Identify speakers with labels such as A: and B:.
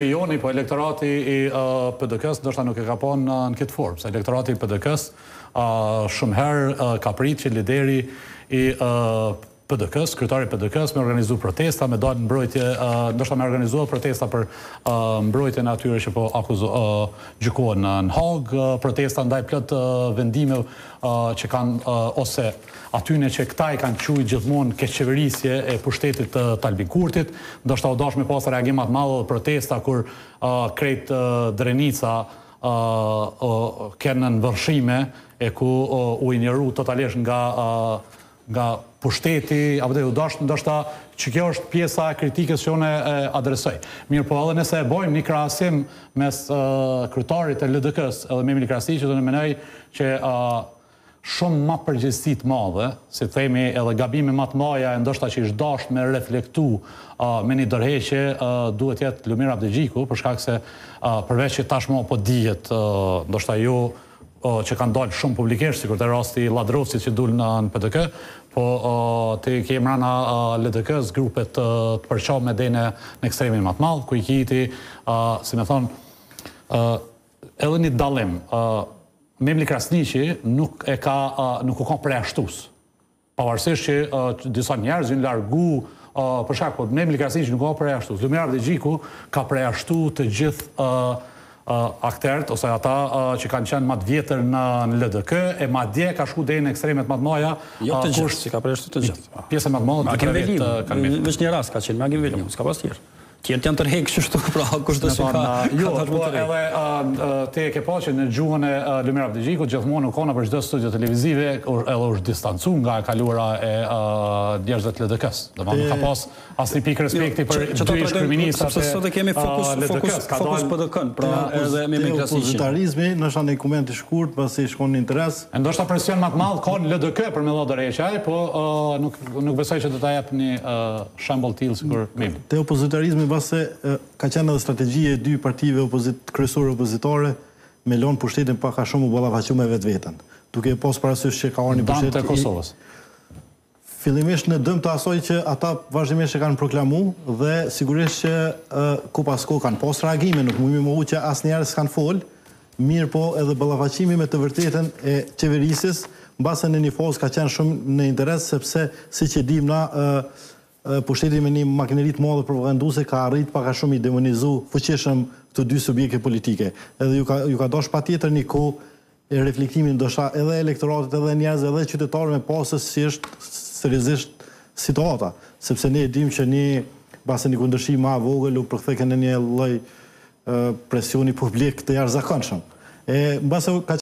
A: Joni, po elektorati i PDK-s ndoshta nuk e ka po në këtë formë, se elektorati i PDK-s shumë herë ka pritë që lideri i PDK-s, kryetari i PDK-s me organizu protesta, me dalë mbrojtje, ndoshta me organizuar protesta për mbrojtjen e atyre që po gjykohen në Hagë, protesta ndaj plot vendime që kanë ose atyne që këta i kanë quajtur gjithmonë keqeverisje e pushtetit të Albin Kurtit, ndoshta u dashme pas reagim më të madh protesta kur krejt Drenica kanë vërshime e ku u injoru totalisht nga pushteti, apo dhe u dash ndoshta që kjo është pjesa e kritikës që unë adresoj. Mirë po edhe nëse e bojmë një krahasim mes kryetarit të LDK-s edhe me Emil Krasniqi, do të mendoj që shumë më përgjegjësi të madhe, si themi edhe gabime më të mëdha ndoshta që është dashur me reflektu me një dorëheqje duhet jetë Lumir Abdegjiku, për shkak se përveç që tashmë po dihet ndoshta jo që kanë dalë shumë publikisht, sikur te rasti Lladrovsit që dul në PDK, po te kemi rana LDK-s grupet të përçame deri në ekstremin më të madh, ku i kiti, si më thon, edhe një dallim. Emil Krasniqi nuk u ka përjashtues. Pavarësisht që disa njerëz janë largu për shkak po Emil Krasniqi nuk ka përjashtues. Lumir Abdegjiku ka përjashtuar të gjithë akterët ose ata që kanë qenë më të vjetër në LDK e madje ka shku deri në ekstremet më të mëdha.
B: Jo të gjithë, si ka përjashtuar të gjithë.
A: Pjesë më të mëdha të
B: vetë veç një rast ka qenë Magin Velim, s'ka pas tjerë. Tjerët janë tërheqë kështu, pra kushdo që ka.
A: Jo, po edhe te e ke pa që në gjuhën e Lumir Abdegjiku gjithmonë u kona për çdo studio televizive edhe është distancu nga e kaluara e njerëzve të LDK-s. Domethënë nuk ka pas asnjë pikë respekti për dy ish-kryeministrat.
B: Sepse sot e kemi fokus PDK-n, pra edhe me Emil Krasniqi.
C: Opozitarizmi, ndoshta në koment i shkurt pasi shkon në interes.
A: Ndoshta presion më të madh ka në LDK për me dhënë dorëheqje, po nuk besoj që do ta jap një shembull tillë sikur Emil.
C: Te opozitarizmi base ka qenë edhe strategjia e dy partive kryesore opozitare me lënë pushtetin pak a shumë u ballafaqu me vetveten. Duke pas parasysh që ka ardhur një pushet
A: të Kosovës.
C: Fillimisht në dëm të asoj që ata vazhdimisht e kanë proklamuar dhe sigurisht që ku pas kohë kanë pas reagime, nuk mundemi më që asnjëherë s'kan fol, mirë po edhe ballafaqimi me të vërtetën e qeverisjes mbase në një fazë ka qenë shumë në interes sepse siç e dim na pushteti me një makineri të madhe propaganduese ka arrit pak a shumë i demonizu fuqishëm këto dy subjekte politike. Edhe ju ka dash patjetër një kohë e reflektimin ndoshta edhe elektoratit edhe njerëzve edhe qytetarëve me pasës si është seriozisht situata, sepse ne e dim që mbase një kundërshtim më vogël u përkthej në një lloj presioni publik të jashtëzakonshëm. Mbase